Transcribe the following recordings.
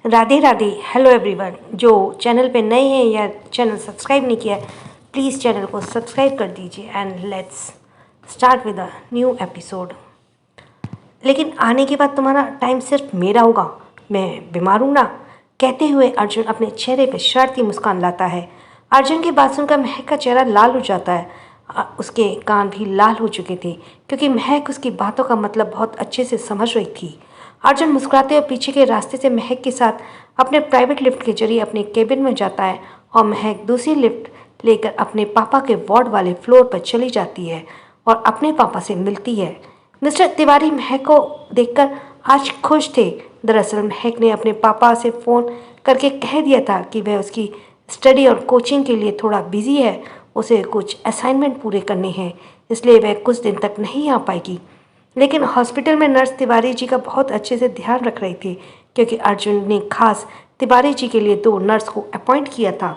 Radhe Radhe. Hello everyone. जो channel पे नए हैं या चैनल सब्सक्राइब नहीं किया है, प्लीज़ चैनल को सब्सक्राइब कर दीजिए and let's start with a new episode. लेकिन आने के बाद तुम्हारा टाइम सिर्फ मेरा होगा, मैं बीमार हूँ ना, कहते हुए अर्जुन अपने चेहरे पर शरारती मुस्कान लाता है। अर्जुन की बात सुनकर महक का चेहरा लाल हो जाता है। उसके कान भी लाल हो चुके थे क्योंकि महक उसकी बातों का मतलब बहुत अच्छे से समझ रही थी। अर्जुन मुस्कुराते हुए पीछे के रास्ते से महक के साथ अपने प्राइवेट लिफ्ट के जरिए अपने केबिन में जाता है और महक दूसरी लिफ्ट लेकर अपने पापा के वार्ड वाले फ्लोर पर चली जाती है और अपने पापा से मिलती है। मिस्टर तिवारी महक को देखकर आज खुश थे। दरअसल महक ने अपने पापा से फ़ोन करके कह दिया था कि वह उसकी स्टडी और कोचिंग के लिए थोड़ा बिजी है, उसे कुछ असाइनमेंट पूरे करने हैं, इसलिए वह कुछ दिन तक नहीं आ पाएगी। लेकिन हॉस्पिटल में नर्स तिवारी जी का बहुत अच्छे से ध्यान रख रही थी क्योंकि अर्जुन ने खास तिवारी जी के लिए 2 नर्स को अपॉइंट किया था।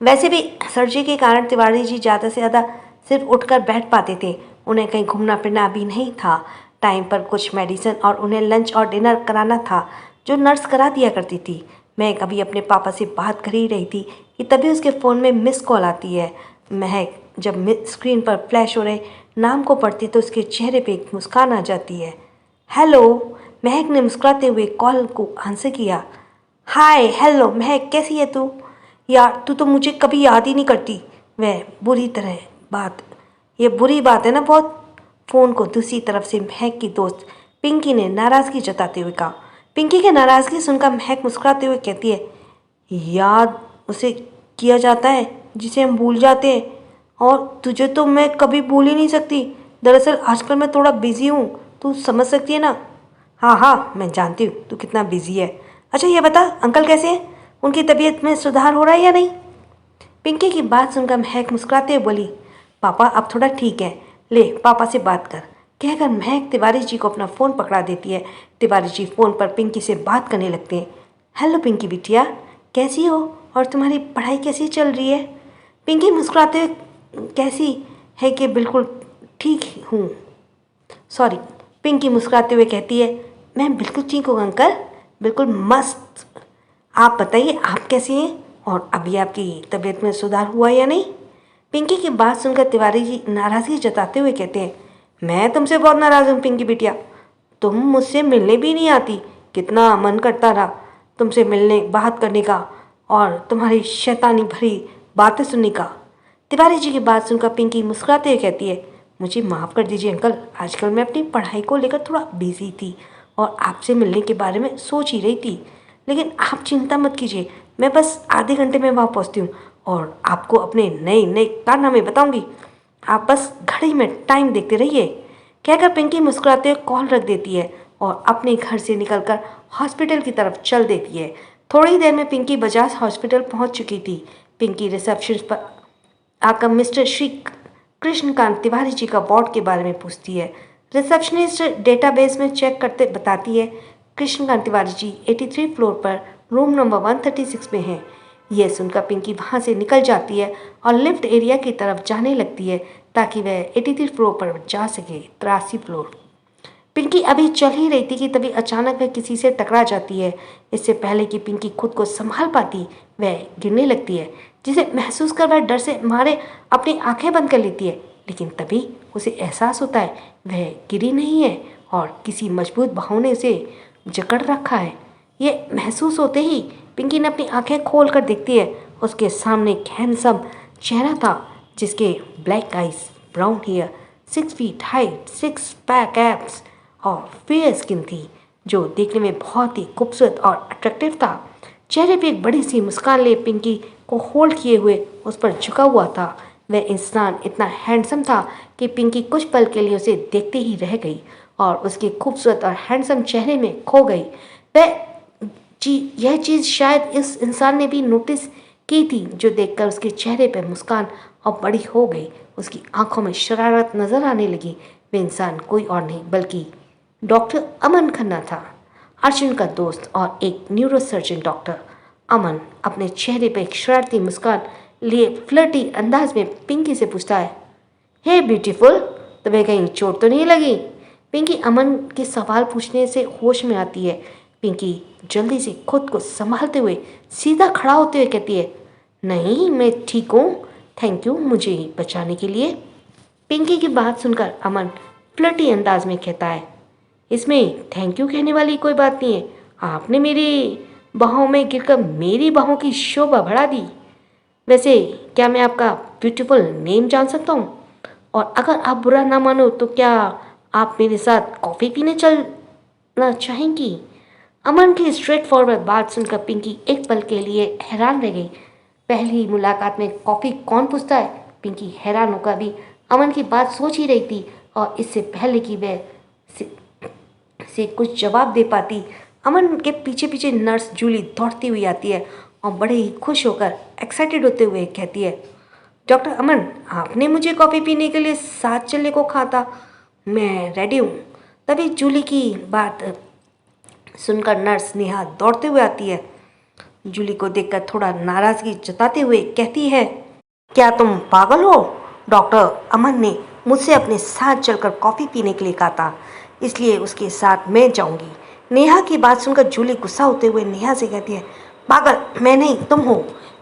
वैसे भी सर्जरी के कारण तिवारी जी ज़्यादा से ज़्यादा सिर्फ उठकर बैठ पाते थे, उन्हें कहीं घूमना फिरना भी नहीं था। टाइम पर कुछ मेडिसिन और उन्हें लंच और डिनर कराना था जो नर्स करा दिया करती थी। मैं कभी अपने पापा से बात कर ही रही थी कि तभी उसके फ़ोन में मिस कॉल आती है। महक जब स्क्रीन पर फ्लैश हो रहे नाम को पढ़ती तो उसके चेहरे पे एक मुस्कान आ जाती है। हेलो, महक ने मुस्कुराते हुए कॉल को आंसर किया। हाय हेलो महक, कैसी है तू? यार तू तो मुझे कभी याद ही नहीं करती। वह बुरी तरह बात ये बुरी बात है ना बहुत। फ़ोन को दूसरी तरफ से महक की दोस्त पिंकी ने नाराज़गी जताते हुए कहा। पिंकी की नाराज़गी सुनकर महक मुस्कुराते हुए कहती है, याद उसे किया जाता है जिसे हम भूल जाते हैं, और तुझे तो मैं कभी भूल ही नहीं सकती। दरअसल आजकल मैं थोड़ा बिजी हूँ, तू समझ सकती है ना। हाँ हाँ, मैं जानती हूँ तू कितना बिजी है। अच्छा ये बता, अंकल कैसे हैं? उनकी तबीयत में सुधार हो रहा है या नहीं? पिंकी की बात सुनकर महक मुस्कुराते हुए बोली, पापा अब थोड़ा ठीक है, ले पापा से बात कर, कहकर महक तिवारी जी को अपना फ़ोन पकड़ा देती है। तिवारी जी फ़ोन पर पिंकी से बात करने लगते हैं। हेलो पिंकी बिटिया, कैसी हो और तुम्हारी पढ़ाई कैसी चल रही है? पिंकी मुस्कुराते हुए कैसी है कि बिल्कुल ठीक हूँ। सॉरी, पिंकी मुस्कुराते हुए कहती है, मैं बिल्कुल ठीक हूँ अंकल, बिल्कुल मस्त। आप बताइए आप कैसी हैं और अभी आपकी तबीयत में सुधार हुआ या नहीं? पिंकी की बात सुनकर तिवारी जी नाराज़गी जताते हुए कहते हैं, मैं तुमसे बहुत नाराज़ हूँ पिंकी बिटिया, तुम मुझसे मिलने भी नहीं आती। कितना मन करता रहा तुमसे मिलने बात करने का और तुम्हारी शैतानी भरी बातें सुनने का। तिवारी जी की बात सुनकर पिंकी मुस्कुराते हुए कहती है, मुझे माफ़ कर दीजिए अंकल, आजकल मैं अपनी पढ़ाई को लेकर थोड़ा बिजी थी और आपसे मिलने के बारे में सोच ही रही थी। लेकिन आप चिंता मत कीजिए, मैं बस आधे घंटे में वहाँ पहुँचती हूँ और आपको अपने नए नए कारनामे बताऊँगी। आप बस घड़ी में टाइम देखते रहिए, कहकर पिंकी मुस्कुराते हुए कॉल रख देती है और अपने घर से निकलकर हॉस्पिटल की तरफ चल देती है। थोड़ी देर में पिंकी बजाज हॉस्पिटल पहुंच चुकी थी। पिंकी रिसेप्शन पर आकर मिस्टर श्री कृष्णकांत तिवारी जी का वार्ड के बारे में पूछती है। रिसेप्शनिस्ट डेटाबेस में चेक करते बताती है, कृष्णकांत तिवारी जी 83 फ्लोर पर रूम नंबर 136 में हैं। यह सुनकर पिंकी वहाँ से निकल जाती है और लिफ्ट एरिया की तरफ जाने लगती है ताकि वह 83 फ्लोर पर जा सके। 83 फ्लोर। पिंकी अभी चल ही रही थी कि तभी अचानक वह किसी से टकरा जाती है। इससे पहले कि पिंकी खुद को संभाल पाती, वह गिरने लगती है, जिसे महसूस कर वह डर से मारे अपनी आंखें बंद कर लेती है। लेकिन तभी उसे एहसास होता है वह गिरी नहीं है और किसी मजबूत बाहों ने उसे जकड़ रखा है। ये महसूस होते ही पिंकी ने अपनी आंखें खोल कर देखती है। उसके सामने एक हैंडसम चेहरा था जिसके black eyes, brown hair, 6 feet height, 6 pack abs और फेयर स्किन थी जो देखने में बहुत ही खूबसूरत और अट्रैक्टिव था। चेहरे पे एक बड़ी सी मुस्कान ले पिंकी को होल्ड किए हुए उस पर झुका हुआ था। वह इंसान इतना हैंडसम था कि पिंकी कुछ पल के लिए उसे देखते ही रह गई और उसके खूबसूरत और हैंडसम चेहरे में खो गई। वह यह चीज़ शायद इस इंसान ने भी नोटिस की थी जो देखकर उसके चेहरे पर मुस्कान और बड़ी हो गई। उसकी आंखों में शरारत नजर आने लगी। वह इंसान कोई और नहीं बल्कि डॉक्टर अमन खन्ना था, अर्जुन का दोस्त और एक न्यूरोसर्जन डॉक्टर। अमन अपने चेहरे पर एक शरारती मुस्कान लिए फ्लर्टी अंदाज में पिंकी से पूछता है, हे ब्यूटीफुल, तुम्हें कहीं चोट तो नहीं लगी? पिंकी अमन के सवाल पूछने से होश में आती है। पिंकी जल्दी से खुद को संभालते हुए सीधा खड़ा होते हुए कहती है, नहीं मैं ठीक हूँ, थैंक यू मुझे बचाने के लिए। पिंकी की बात सुनकर अमन फ्लर्टी अंदाज में कहता है, इसमें थैंक यू कहने वाली कोई बात नहीं है, आपने मेरी बाहों में गिरकर मेरी बाहों की शोभा बढ़ा दी। वैसे क्या मैं आपका ब्यूटीफुल नेम जान सकता हूँ? और अगर आप बुरा ना मानो तो क्या आप मेरे साथ कॉफ़ी पीने चलना चाहेंगी? अमन की स्ट्रेट फॉरवर्ड बात सुनकर पिंकी एक पल के लिए हैरान रह गई। पहली मुलाकात में कॉफ़ी कौन पूछता है? पिंकी हैरान होकर भी अमन की बात सोच ही रही थी और इससे पहले कि वह से कुछ जवाब दे पाती, अमन के पीछे पीछे नर्स जूली दौड़ती हुई आती है और बड़े ही खुश होकर एक्साइटेड होते हुए कहती है, डॉक्टर अमन आपने मुझे कॉफ़ी पीने के लिए साथ चलने को कहा था, मैं रेडी हूँ। तभी जूली की बात सुनकर नर्स नेहा दौड़ते हुए आती है। जूली को देखकर थोड़ा नाराज़गी जताते हुए कहती है, क्या तुम पागल हो? डॉक्टर अमन ने मुझसे अपने साथ चलकर कॉफ़ी पीने के लिए कहा था, इसलिए उसके साथ मैं जाऊंगी। नेहा की बात सुनकर जूली गुस्सा होते हुए नेहा से कहती है, पागल मैं नहीं तुम हो,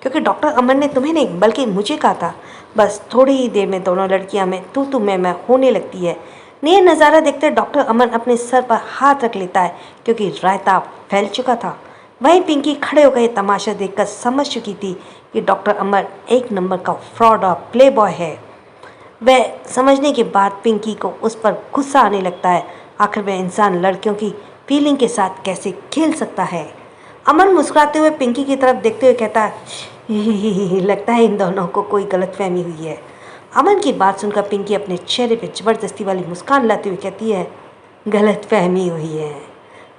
क्योंकि डॉक्टर अमन ने तुम्हें नहीं बल्कि मुझे कहा था। बस थोड़ी ही देर में दोनों लड़कियां में तू मैं होने लगती है। यह नज़ारा देखते डॉक्टर अमन अपने सर पर हाथ रख लेता है क्योंकि रायता फैल चुका था। वहीं पिंकी खड़े होकर यह तमाशा देखकर समझ चुकी थी कि डॉक्टर अमर एक नंबर का फ्रॉड और प्ले बॉय है। वह समझने के बाद पिंकी को उस पर गुस्सा आने लगता है। आखिर वह इंसान लड़कियों की फीलिंग के साथ कैसे खेल सकता है। अमन मुस्कुराते हुए पिंकी की तरफ देखते हुए कहता है, लगता है इन दोनों को कोई गलतफहमी हुई है। अमन की बात सुनकर पिंकी अपने चेहरे पर जबरदस्ती वाली मुस्कान लाते हुए कहती है, गलतफहमी हुई है।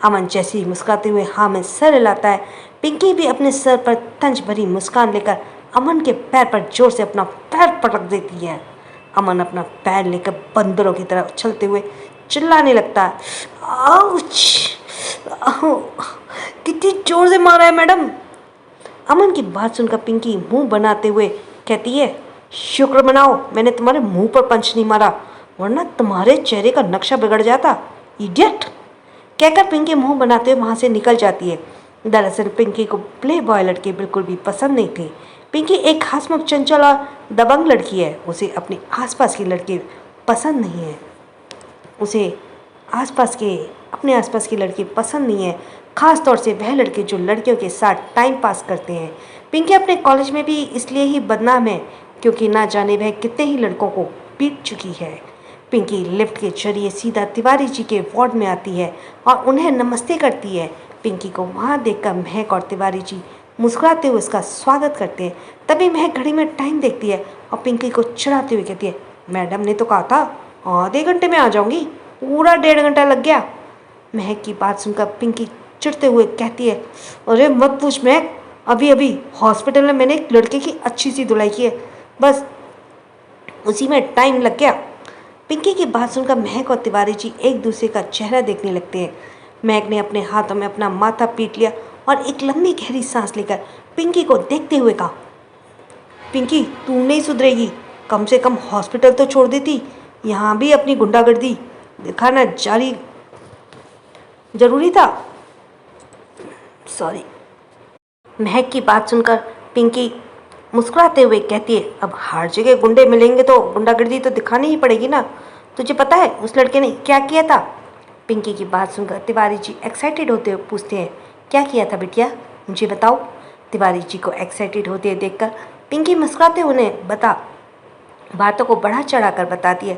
अमन जैसे ही मुस्कुराते हुए हाँ में सर हिलाता है, पिंकी भी अपने सर पर तंज भरी मुस्कान लेकर अमन के पैर पर जोर से अपना पैर पटक देती है। अमन अपना पैर लेकर बंदरों की तरह उछलते हुए चिल्लाने लगता है, आउच! कितनी जोर से मारा है मैडम। अमन की बात सुनकर पिंकी मुंह बनाते हुए कहती है, शुक्र मनाओ मैंने तुम्हारे मुंह पर पंच नहीं मारा, वरना तुम्हारे चेहरे का नक्शा बिगड़ जाता, इडियट। कहकर पिंकी मुंह बनाते हुए वहाँ से निकल जाती है। दरअसल पिंकी को प्ले बॉय लड़के बिल्कुल भी पसंद नहीं थे। पिंकी एक हंसमुख चंचल और दबंग लड़की है, उसे अपने आसपास के लड़के पसंद नहीं है। उसे अपने आसपास के लड़के पसंद नहीं है, ख़ास तौर से वह लड़के जो लड़कियों के साथ टाइम पास करते हैं। पिंकी अपने कॉलेज में भी इसलिए ही बदनाम है क्योंकि ना जाने वह कितने ही लड़कों को पीट चुकी है। पिंकी लिफ्ट के जरिए सीधा तिवारी जी के वार्ड में आती है और उन्हें नमस्ते करती है। पिंकी को वहाँ देखकर महक और तिवारी जी मुस्कुराते हुए उसका स्वागत करते हैं। तभी महक घड़ी में टाइम देखती है और पिंकी को चिढ़ाते हुए कहती है, मैडम ने तो कहा था आधे घंटे में आ जाऊंगी, पूरा 1.5 घंटा लग गया। महक की बात सुनकर पिंकी चिढ़ते हुए कहती है, अरे मत पूछ महक, अभी अभी हॉस्पिटल में मैंने एक लड़के की अच्छी सी धुलाई की है, बस उसी में टाइम लग गया। पिंकी की बात सुनकर महक और तिवारी जी एक दूसरे का चेहरा देखने लगते हैं। महक ने अपने हाथों में अपना माथा पीट लिया और एक लंबी गहरी सांस लेकर पिंकी को देखते हुए कहा, पिंकी तू नहीं सुधरेगी, कम से कम हॉस्पिटल तो छोड़ देती, यहाँ भी अपनी गुंडागर्दी दिखाना जरूरी था। सॉरी। महक की बात सुनकर पिंकी मुस्कुराते हुए कहती है, अब हर जगह गुंडे मिलेंगे तो गुंडागर्दी तो दिखानी ही पड़ेगी ना। तुझे पता है उस लड़के ने क्या किया था? पिंकी की बात सुनकर तिवारी जी एक्साइटेड होते हुए पूछते हैं, क्या किया था बिटिया, मुझे बताओ। तिवारी जी को एक्साइटेड होते हुए देखकर पिंकी मुस्कुराते उन्हें बातों को बढ़ा चढ़ा कर बताती है,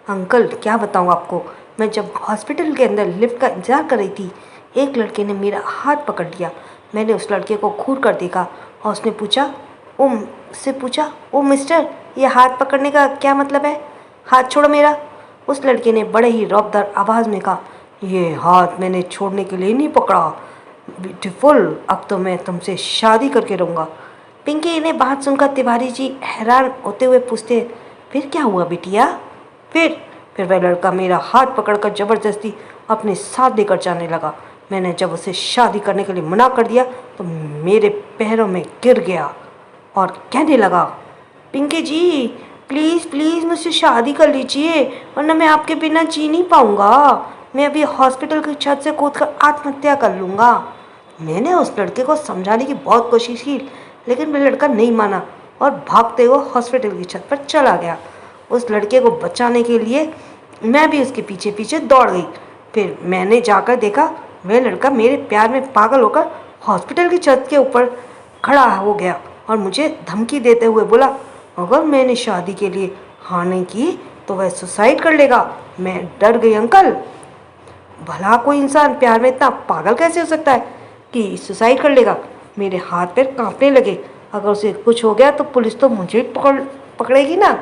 अंकल क्या बताऊँ आपको, मैं जब हॉस्पिटल के अंदर लिफ्ट का इंतज़ार कर रही थी, एक लड़के ने मेरा हाथ पकड़ लिया। मैंने उस लड़के को घूर कर देखा और उसने पूछा, ओ मिस्टर, ये हाथ पकड़ने का क्या मतलब है, हाथ छोड़ो मेरा। उस लड़के ने बड़े ही रौबदार आवाज़ में कहा, ये हाथ मैंने छोड़ने के लिए नहीं पकड़ा, ब्यूटीफुल, अब तो मैं तुमसे शादी करके रहूँगा। पिंकी ने बात सुनकर तिवारी जी हैरान होते हुए पूछते, फिर क्या हुआ बिटिया? फिर वह लड़का मेरा हाथ पकड़कर ज़बरदस्ती अपने साथ लेकर जाने लगा। मैंने जब उसे शादी करने के लिए मना कर दिया तो मेरे पैरों में गिर गया और कहने लगा, पिंकी जी प्लीज़ प्लीज़ मुझसे शादी कर लीजिए, वरना मैं आपके बिना जी नहीं पाऊँगा। मैं अभी हॉस्पिटल की छत से कूदकर आत्महत्या कर लूँगा। मैंने उस लड़के को समझाने की बहुत कोशिश की, लेकिन वह लड़का नहीं माना और भागते हुए हॉस्पिटल की छत पर चला गया। उस लड़के को बचाने के लिए मैं भी उसके पीछे पीछे दौड़ गई। फिर मैंने जाकर देखा, वह लड़का मेरे प्यार में पागल होकर हॉस्पिटल की छत के ऊपर खड़ा हो गया और मुझे धमकी देते हुए बोला, अगर मैंने शादी के लिए हाँ नहीं की तो वह सुसाइड कर लेगा। मैं डर गई अंकल। भला कोई इंसान प्यार में इतना पागल कैसे हो सकता है कि सुसाइड कर लेगा। मेरे हाथ पैर कांपने लगे। अगर उसे कुछ हो गया तो पुलिस तो मुझे पकड़ेगी ना।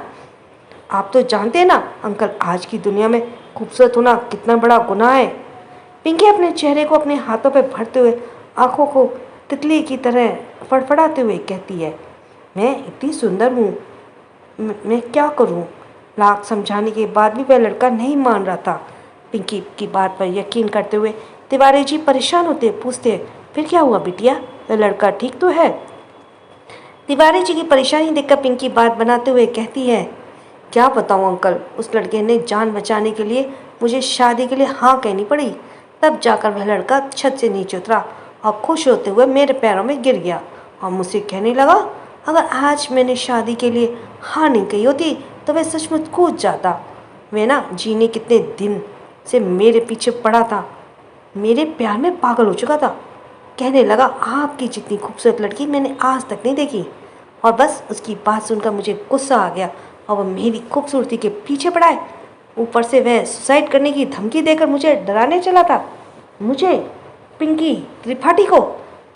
आप तो जानते हैं ना अंकल, आज की दुनिया में खूबसूरत होना कितना बड़ा गुनाह है। पिंकी अपने चेहरे को अपने हाथों पर भरते हुए आंखों को तितली की तरह फड़फड़ाते हुए कहती है, मैं इतनी सुंदर हूँ, मैं क्या करूँ। लाख समझाने के बाद भी वह लड़का नहीं मान रहा था। पिंकी की बात पर यकीन करते हुए तिवारी जी परेशान होते पूछते, फिर क्या हुआ बिटिया, वह लड़का ठीक तो है। तिवारी जी की परेशानी देखकर पिंकी बात बनाते हुए कहती है, क्या बताऊँ अंकल, उस लड़के ने जान बचाने के लिए मुझे शादी के लिए हाँ कहनी पड़ी। तब जाकर वह लड़का छत से नीचे उतरा और खुश होते हुए मेरे पैरों में गिर गया और मुझसे कहने लगा, अगर आज मैंने शादी के लिए हाँ नहीं कही होती तो वह सचमुच कूद जाता। वह ना जीने कितने दिन से मेरे पीछे पड़ा था, मेरे प्यार में पागल हो चुका था। कहने लगा, आपकी जितनी खूबसूरत लड़की मैंने आज तक नहीं देखी। और बस उसकी बात सुनकर मुझे गुस्सा आ गया और वह मेरी खूबसूरती के पीछे पड़ा है। ऊपर से वह सुसाइड करने की धमकी देकर मुझे डराने चला था। मुझे, पिंकी त्रिपाठी को।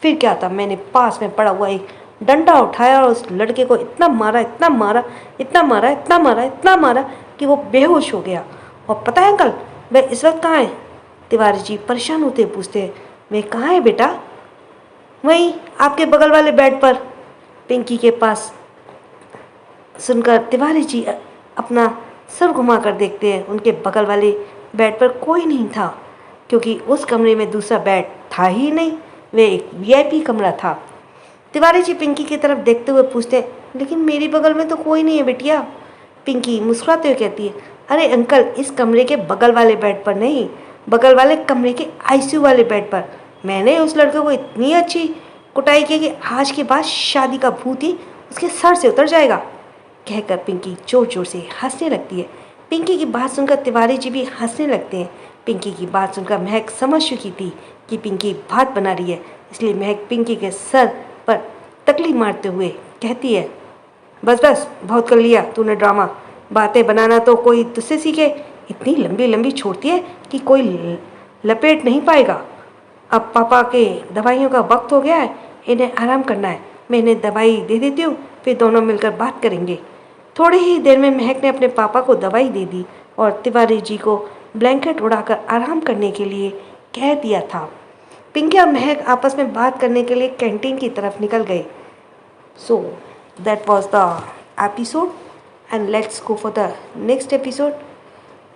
फिर क्या था, मैंने पास में पड़ा हुआ एक डंडा उठाया और उस लड़के को इतना मारा, इतना मारा, इतना मारा, इतना मारा, इतना मारा कि वो बेहोश हो गया। और पता है अंकल, वह इस वक्त कहाँ है। तिवारी जी परेशान होते पूछते हैं, वह कहाँ है बेटा। वहीं आपके बगल वाले बेड पर। पिंकी के पास सुनकर तिवारी जी अपना सर घुमाकर देखते हैं। उनके बगल वाले बेड पर कोई नहीं था, क्योंकि उस कमरे में दूसरा बेड था ही नहीं, वह एक वीआईपी कमरा था। तिवारी जी पिंकी की तरफ देखते हुए पूछते हैं, लेकिन मेरी बगल में तो कोई नहीं है बिटिया। पिंकी मुस्कुराते हुए कहती है, अरे अंकल, इस कमरे के बगल वाले बेड पर नहीं, बगल वाले कमरे के आईसीयू वाले बेड पर। मैंने उस लड़के को इतनी अच्छी कुटाई की कि आज के बाद शादी का भूत ही उसके सर से उतर जाएगा। कहकर पिंकी जोर जोर से हंसने लगती है। पिंकी की बात सुनकर तिवारी जी भी हंसने लगते हैं। पिंकी की बात सुनकर महक समझ चुकी थी कि पिंकी बात बना रही है, इसलिए महक पिंकी के सर पर तकली मारते हुए कहती है, बस बस बहुत कर लिया तूने ड्रामा। बातें बनाना तो कोई तुझसे सीखे, इतनी लंबी लंबी छोड़ती है कि कोई लपेट नहीं पाएगा। अब पापा के दवाइयों का वक्त हो गया है, इन्हें आराम करना है। मैं इन्हें दवाई दे देती हूँ, फिर दोनों मिलकर बात करेंगे। थोड़ी ही देर में महक ने अपने पापा को दवाई दे दी और तिवारी जी को ब्लैंकेट उड़ाकर आराम करने के लिए कह दिया था। पिंकी और महक आपस में बात करने के लिए कैंटीन की तरफ निकल गए। So that was the episode and let's go for the next episode,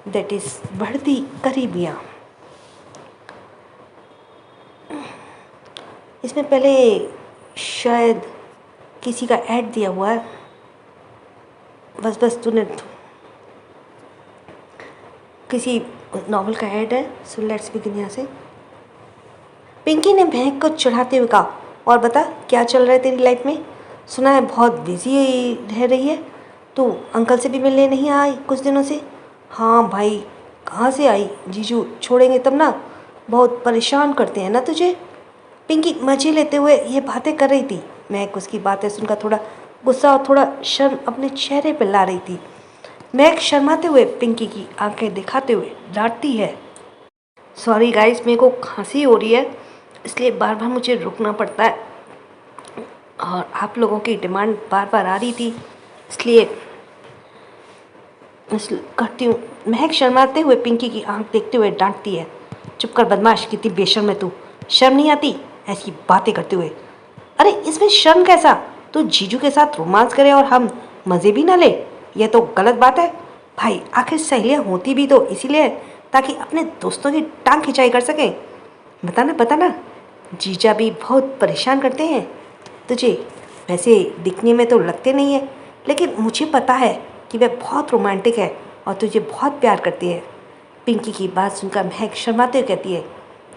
that is बढ़ती करीबियाँ। इसमें पहले शायद किसी का ऐड दिया हुआ है, बस बस तूने किसी नॉवल का ऐड है। सो लेट्स बिगिन यहाँ से। पिंकी ने महक को चढ़ाते हुए कहा, और बता क्या चल रहा है तेरी लाइफ में। सुना है बहुत बिजी रह रही है, तो अंकल से भी मिलने नहीं आई कुछ दिनों से। हाँ भाई, कहाँ से आई, जीजू छोड़ेंगे तब ना, बहुत परेशान करते हैं ना तुझे। पिंकी मजे लेते हुए ये बातें कर रही थी। महक उसकी बातें सुनकर थोड़ा गुस्सा और थोड़ा शर्म अपने चेहरे पर ला रही थी। महक शर्माते हुए पिंकी की आंखें दिखाते हुए डांटती है, सॉरी गाइस, मेरे को खांसी हो रही है, इसलिए बार बार मुझे रुकना पड़ता है और आप लोगों की डिमांड बार बार आ रही थी, इसलिए करती हूँ। महक शर्माते हुए पिंकी की आंख देखते हुए डांटती है, चुप कर बदमाश, कितनी बेशर्म है तू, शर्म नहीं आती ऐसी बातें करते हुए। अरे इसमें शर्म कैसा, तू जीजू के साथ रोमांस करे और हम मज़े भी ना ले, यह तो गलत बात है भाई। आखिर सहेलियाँ होती भी तो इसीलिए है ताकि अपने दोस्तों की टांग खिंचाई कर सकें। बताना बताना, जीजा भी बहुत परेशान करते हैं तुझे। वैसे दिखने में तो लगते नहीं है, लेकिन मुझे पता है कि वह बहुत रोमांटिक है और तुझे बहुत प्यार करती है। पिंकी की बात सुनकर महक शर्माते हुए कहती है,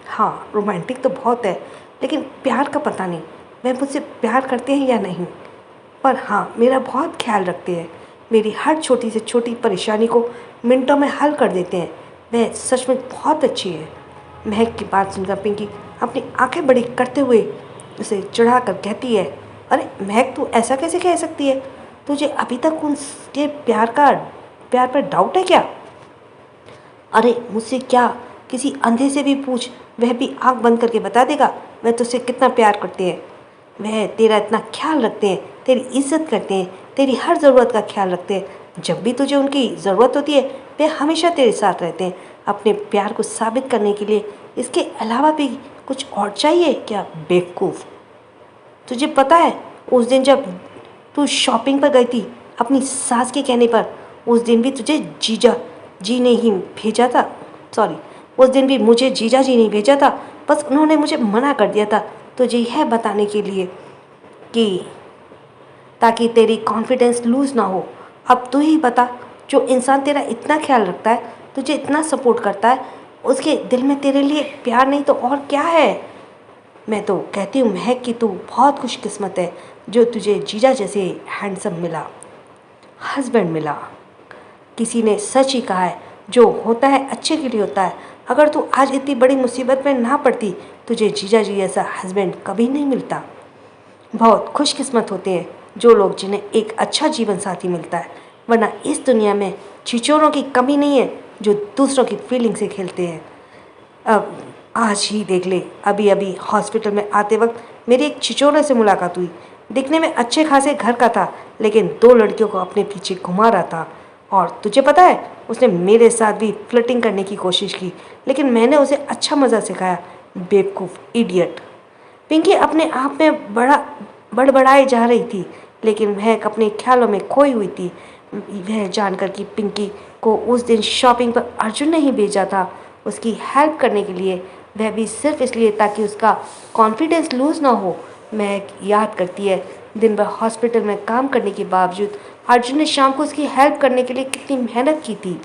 हाँ रोमांटिक तो बहुत है, लेकिन प्यार का पता नहीं वह मुझसे प्यार करते हैं या नहीं। पर हाँ मेरा बहुत ख्याल रखते हैं, मेरी हर छोटी से छोटी परेशानी को मिनटों में हल कर देते हैं। वह सचमुच बहुत अच्छी है। महक की बात सुनकर पिंकी अपनी आंखें बड़ी करते हुए उसे चिढ़ा कर कहती है, अरे महक तू ऐसा कैसे कह सकती है? तुझे अभी तक उसके प्यार पर डाउट है क्या? अरे मुझसे क्या, किसी अंधे से भी पूछ, वह भी आंख बंद करके बता देगा वह तुझसे कितना प्यार करते हैं। वह तेरा इतना ख्याल रखते हैं, तेरी इज्जत करते हैं, तेरी हर ज़रूरत का ख्याल रखते हैं। जब भी तुझे उनकी ज़रूरत होती है वह हमेशा तेरे साथ रहते हैं। अपने प्यार को साबित करने के लिए इसके अलावा भी कुछ और चाहिए क्या बेवकूफ़? तुझे पता है उस दिन जब तू शॉपिंग पर गई थी अपनी सास के कहने पर, उस दिन भी तुझे जीजा जी ने ही भेजा था। सॉरी, उस दिन भी मुझे जीजा जी ने भेजा था। बस उन्होंने मुझे मना कर दिया था तुझे यह बताने के लिए कि ताकि तेरी कॉन्फिडेंस लूज़ ना हो। अब तू ही बता, जो इंसान तेरा इतना ख्याल रखता है, तुझे इतना सपोर्ट करता है, उसके दिल में तेरे लिए प्यार नहीं तो और क्या है? मैं तो कहती हूँ महक कि तू बहुत खुशकिस्मत है जो तुझे जीजा जैसे हैंडसम मिला, हस्बैंड मिला। किसी ने सच ही कहा है, जो होता है अच्छे के लिए होता है। अगर तू आज इतनी बड़ी मुसीबत में ना पड़ती, तुझे जीजा जी जैसा हस्बैंड कभी नहीं मिलता। बहुत खुशकिस्मत होते हैं जो लोग जिन्हें एक अच्छा जीवन साथी मिलता है, वरना इस दुनिया में छिछोरों की कमी नहीं है जो दूसरों की फीलिंग से खेलते हैं। अब आज ही देख ले, अभी अभी हॉस्पिटल में आते वक्त मेरी एक छिछोरे से मुलाकात हुई। दिखने में अच्छे खासे घर का था, लेकिन दो लड़कियों को अपने पीछे घुमा रहा था। और तुझे पता है उसने मेरे साथ भी फ्लर्टिंग करने की कोशिश की, लेकिन मैंने उसे अच्छा मज़ा सिखाया। बेवकूफ़, इडियट। पिंकी अपने आप में बड़बड़ाई जा रही थी, लेकिन वह अपने ख्यालों में खोई हुई थी। वह जानकर कि पिंकी को उस दिन शॉपिंग पर अर्जुन ने ही भेजा था उसकी हेल्प करने के लिए, वह भी सिर्फ इसलिए ताकि उसका कॉन्फिडेंस लूज़ ना हो। महक याद करती है दिन भर हॉस्पिटल में काम करने के बावजूद अर्जुन ने शाम को उसकी हेल्प करने के लिए कितनी मेहनत की थी।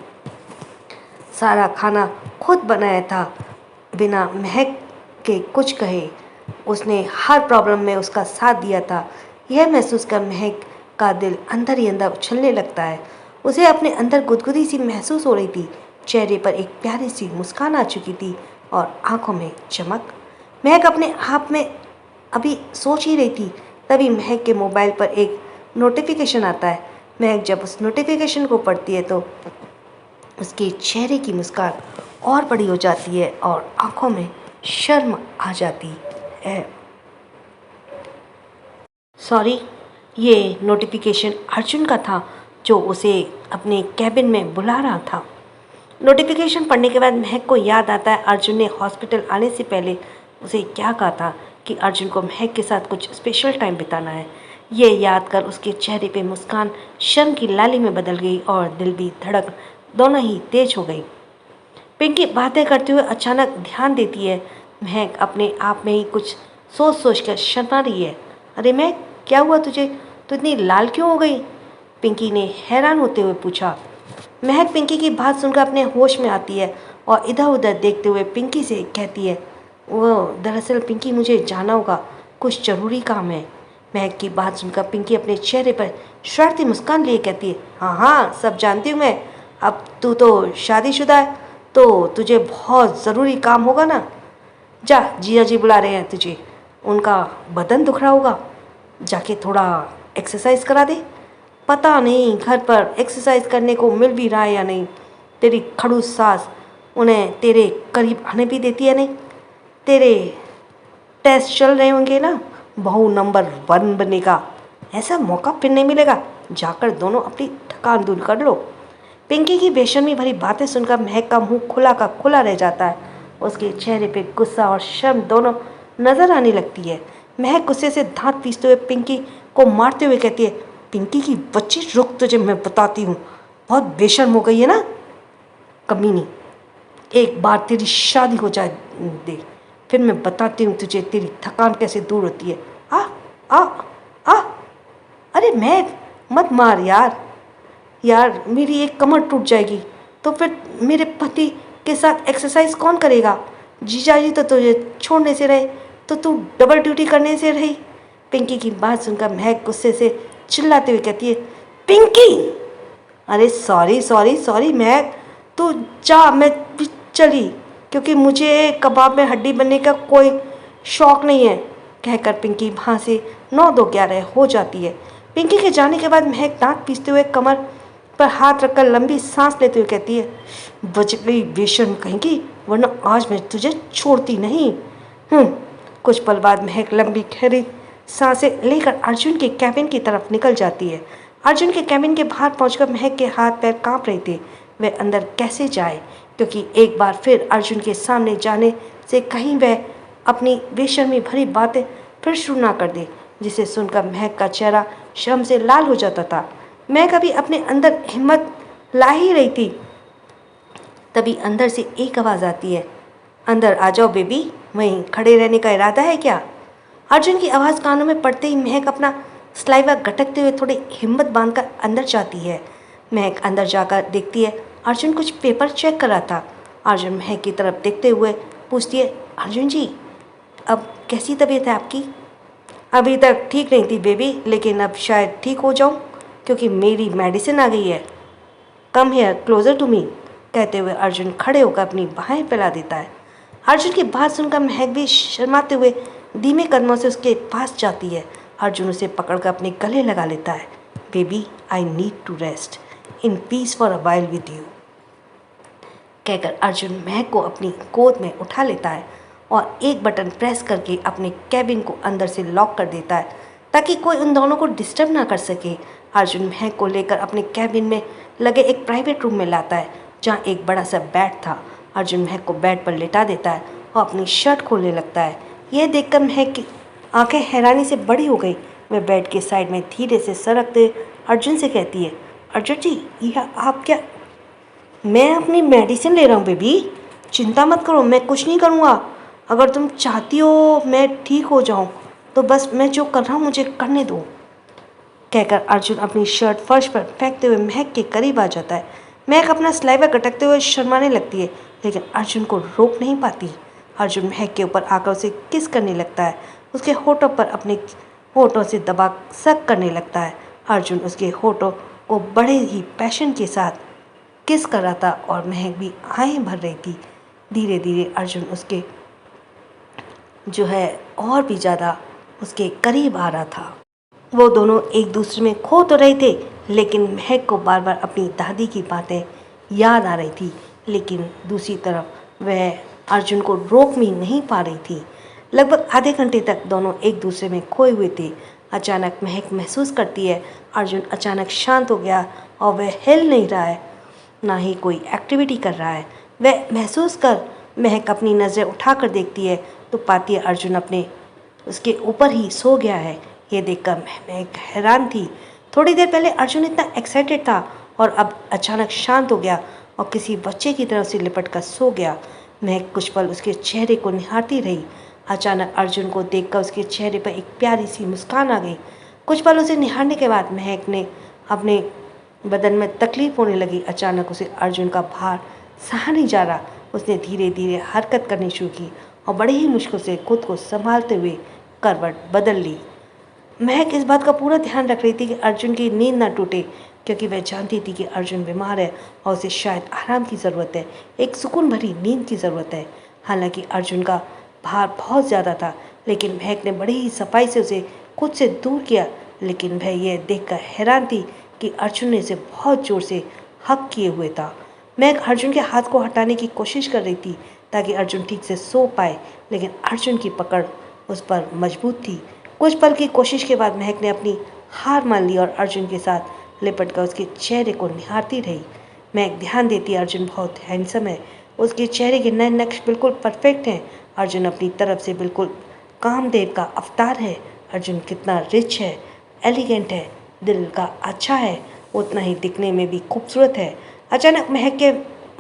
सारा खाना खुद बनाया था बिना महक के कुछ कहे। उसने हर प्रॉब्लम में उसका साथ दिया था। यह महसूस कर महक का दिल अंदर ही अंदर उछलने लगता है। उसे अपने अंदर गुदगुदी सी महसूस हो रही थी। चेहरे पर एक प्यारी सी मुस्कान आ चुकी थी और आंखों में चमक। महक अपने आप में अभी सोच ही रही थी, तभी महक के मोबाइल पर एक नोटिफिकेशन आता है। महक जब उस नोटिफिकेशन को पढ़ती है तो उसके चेहरे की मुस्कान और बड़ी हो जाती है और आंखों में शर्म आ जाती है। सॉरी, ये नोटिफिकेशन अर्जुन का था जो उसे अपने कैबिन में बुला रहा था। नोटिफिकेशन पढ़ने के बाद महक को याद आता है अर्जुन ने हॉस्पिटल आने से पहले उसे क्या कहा था कि अर्जुन को महक के साथ कुछ स्पेशल टाइम बिताना है। ये याद कर उसके चेहरे पे मुस्कान शर्म की लाली में बदल गई और दिल भी धड़क दोनों ही तेज हो गई। पिंकी बातें करते हुए अचानक ध्यान देती है। महक अपने आप में ही कुछ सोच सोच कर शर्मा रही है। अरे महक, क्या हुआ तुझे? तो इतनी लाल क्यों हो गई? पिंकी ने हैरान होते हुए पूछा। महक पिंकी की बात सुनकर अपने होश में आती है और इधर उधर देखते हुए पिंकी से कहती है, वो दरअसल पिंकी मुझे जाना होगा, कुछ ज़रूरी काम है। महक की बात सुनकर पिंकी अपने चेहरे पर शरारती मुस्कान लिए कहती है, हाँ हाँ सब जानती हूँ मैं। अब तू तो शादीशुदा है तो तुझे बहुत ज़रूरी काम होगा ना। जा, जिया जी बुला रहे हैं तुझे, उनका बदन दुख रहा होगा, जाके थोड़ा एक्सरसाइज करा दे। पता नहीं घर पर एक्सरसाइज करने को मिल भी रहा है या नहीं। तेरी खड़ूस सास उन्हें तेरे करीब आने भी देती है नहीं। तेरे टेस्ट चल रहे होंगे ना, बहू नंबर 1 बनने का, ऐसा मौका फिर नहीं मिलेगा। जाकर दोनों अपनी थकान दूर कर लो। पिंकी की बेशर्मी भरी बातें सुनकर महक का मुंह खुला का खुला रह जाता है। उसके चेहरे पे गुस्सा और शर्म दोनों नजर आने लगती है। महक गुस्से से दांत पीसते हुए पिंकी को मारते हुए कहती है, पिंकी की बच्ची रुक, तुझे मैं बताती हूँ, बहुत बेशर्म हो गई है ना कमीनी। एक बार तेरी शादी हो जाए दे, फिर मैं बताती हूँ तुझे तेरी थकान कैसे दूर होती है। आ आ आ अरे महक, मत मार यार, मेरी एक कमर टूट जाएगी तो फिर मेरे पति के साथ एक्सरसाइज कौन करेगा? जीजाजी तो तुझे छोड़ने से रहे, तो तू डबल ड्यूटी करने से रही। पिंकी की बात सुनकर महक गुस्से से चिल्लाते हुए कहती है, पिंकी! अरे सॉरी सॉरी सॉरी महक, तू जा, मैं भी चली, क्योंकि मुझे कबाब में हड्डी बनने का कोई शौक नहीं है। कहकर पिंकी वहाँ से 9-2-11 हो जाती है। पिंकी के जाने के बाद महक दांत पीसते हुए कमर पर हाथ रखकर लंबी सांस लेते हुए कहती है, बच गई बेशर्म कहेंगी, वरना आज मैं तुझे छोड़ती नहीं। कुछ पल बाद महक लंबी गहरी सांसें लेकर अर्जुन के कैबिन की तरफ निकल जाती है। अर्जुन के कैबिन के बाहर पहुंचकर महक के हाथ पैर कांप रहे थे। वह अंदर कैसे जाए, क्योंकि एक बार फिर अर्जुन के सामने जाने से कहीं वह अपनी बेशर्मी भरी बातें फिर शुरू ना कर दे, जिसे सुनकर महक का चेहरा शर्म से लाल हो जाता था। महक अभी अपने अंदर हिम्मत ला ही रही थी, तभी अंदर से एक आवाज़ आती है, अंदर आ जाओ बेबी, वहीं खड़े रहने का इरादा है क्या? अर्जुन की आवाज़ कानों में पड़ते ही महक अपना सलाइवा गटकते हुए थोड़ी हिम्मत बांधकर अंदर जाती है। महक अंदर जाकर देखती है अर्जुन कुछ पेपर चेक कर रहा था। अर्जुन महक की तरफ देखते हुए पूछती है, अर्जुन जी, अब कैसी तबीयत है आपकी? अभी तक ठीक नहीं थी बेबी, लेकिन अब शायद ठीक हो जाऊं, क्योंकि मेरी मेडिसिन आ गई है। Come here closer to me, कहते हुए अर्जुन खड़े होकर अपनी बाहें फैला देता है। अर्जुन की बात सुनकर महक भी शर्माते हुए धीमे कदमों से उसके पास जाती है। अर्जुन उसे पकड़कर अपने गले लगा लेता है। Baby, I need to rest in peace for a while with you, कहकर अर्जुन महक को अपनी गोद में उठा लेता है और एक बटन प्रेस करके अपने कैबिन को अंदर से लॉक कर देता है, ताकि कोई उन दोनों को डिस्टर्ब ना कर सके। अर्जुन महक को लेकर अपने कैबिन में लगे एक प्राइवेट रूम में लाता है, जहाँ एक बड़ा सा बेड था। अर्जुन महक को बेड पर लेटा देता है और अपनी शर्ट खोलने लगता है। यह देखकर महक की आंखें हैरानी से बड़ी हो गई। वह बेड के साइड में धीरे से सरकते अर्जुन से कहती है, अर्जुन जी, यह आप क्या? मैं अपनी मेडिसिन ले रहा हूँ बेबी, चिंता मत करो, मैं कुछ नहीं करूँगा। अगर तुम चाहती हो मैं ठीक हो जाऊँ, तो बस मैं जो कर रहा हूँ मुझे करने दो, कहकर अर्जुन अपनी शर्ट फर्श पर फेंकते हुए महक के करीब आ जाता है। महक अपना सलाइवा गटकते हुए शर्माने लगती है, लेकिन अर्जुन को रोक नहीं पाती। अर्जुन महक के ऊपर आकर उसे किस करने लगता है, उसके होठों पर अपने होठों से दबा सक करने लगता है। अर्जुन उसके होठों को बड़े ही पैशन के साथ किस कर रहा था और महक भी आहें भर रही थी। धीरे धीरे अर्जुन उसके जो है और भी ज़्यादा उसके करीब आ रहा था। वो दोनों एक दूसरे में खो तो रहे थे, लेकिन महक को बार बार अपनी दादी की बातें याद आ रही थी, लेकिन दूसरी तरफ वह अर्जुन को रोक भी नहीं पा रही थी। लगभग आधे घंटे तक दोनों एक दूसरे में खोए हुए थे। अचानक महक महसूस करती है अर्जुन अचानक शांत हो गया और वह हिल नहीं रहा है, ना ही कोई एक्टिविटी कर रहा है। वह महसूस कर महक अपनी नज़रें उठाकर देखती है तो पाती है अर्जुन अपने उसके ऊपर ही सो गया है। ये देखकर महक हैरान थी। थोड़ी देर पहले अर्जुन इतना एक्साइटेड था और अब अचानक शांत हो गया और किसी बच्चे की तरह से लिपट कर सो गया। महक कुछ पल उसके चेहरे को निहारती रही। अचानक अर्जुन को देखकर उसके चेहरे पर एक प्यारी सी मुस्कान आ गई। कुछ पल उसे निहारने के बाद महक ने अपने बदन में तकलीफ होने लगी। अचानक उसे अर्जुन का भार सहा नहीं जा रहा। उसने धीरे धीरे हरकत करनी शुरू की और बड़े ही मुश्किल से खुद को संभालते हुए करवट बदल ली। महक इस बात का पूरा ध्यान रख रही थी कि अर्जुन की नींद ना टूटे, क्योंकि वह जानती थी कि अर्जुन बीमार है और उसे शायद आराम की ज़रूरत है, एक सुकून भरी नींद की ज़रूरत है। हालांकि अर्जुन का भार बहुत ज़्यादा था, लेकिन महक ने बड़ी ही सफाई से उसे खुद से दूर किया। लेकिन वह यह देखकर हैरान थी कि अर्जुन ने इसे बहुत ज़ोर से हक किए हुए था। महक अर्जुन के हाथ को हटाने की कोशिश कर रही थी ताकि अर्जुन ठीक से सो पाए, लेकिन अर्जुन की पकड़ उस पर मजबूत थी। कुछ पल की कोशिश के बाद महक ने अपनी हार मान ली और अर्जुन के साथ लिपट कर उसके चेहरे को निहारती रही। महक ध्यान देती है अर्जुन बहुत हैंडसम है, उसके चेहरे के नए नक्श बिल्कुल परफेक्ट हैं। अर्जुन अपनी तरफ से बिल्कुल कामदेव का अवतार है। अर्जुन कितना रिच है, एलिगेंट है, दिल का अच्छा है, उतना ही दिखने में भी खूबसूरत है। अचानक महक के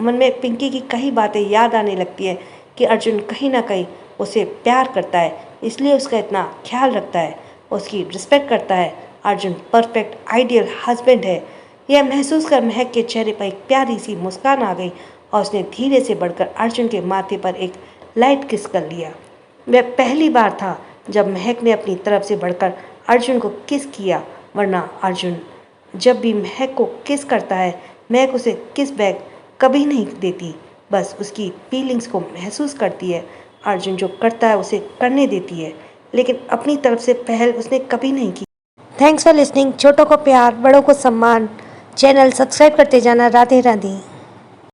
मन में पिंकी की कई बातें याद आने लगती है कि अर्जुन कहीं ना कहीं उसे प्यार करता है, इसलिए उसका इतना ख्याल रखता है, उसकी रिस्पेक्ट करता है। अर्जुन परफेक्ट आइडियल हस्बैंड है। यह महसूस कर महक के चेहरे पर एक प्यारी सी मुस्कान आ गई और उसने धीरे से बढ़कर अर्जुन के माथे पर एक लाइट किस कर लिया। वह पहली बार था जब महक ने अपनी तरफ से बढ़कर अर्जुन को किस किया, वरना अर्जुन जब भी महक को किस करता है, महक उसे किस बैक कभी नहीं देती, बस उसकी फीलिंग्स को महसूस करती है। अर्जुन जो करता है उसे करने देती है, लेकिन अपनी तरफ से पहल उसने कभी नहीं की। Thanks for listening. छोटों को प्यार, बड़ों को सम्मान। चैनल सब्सक्राइब करते जाना। राधे राधे।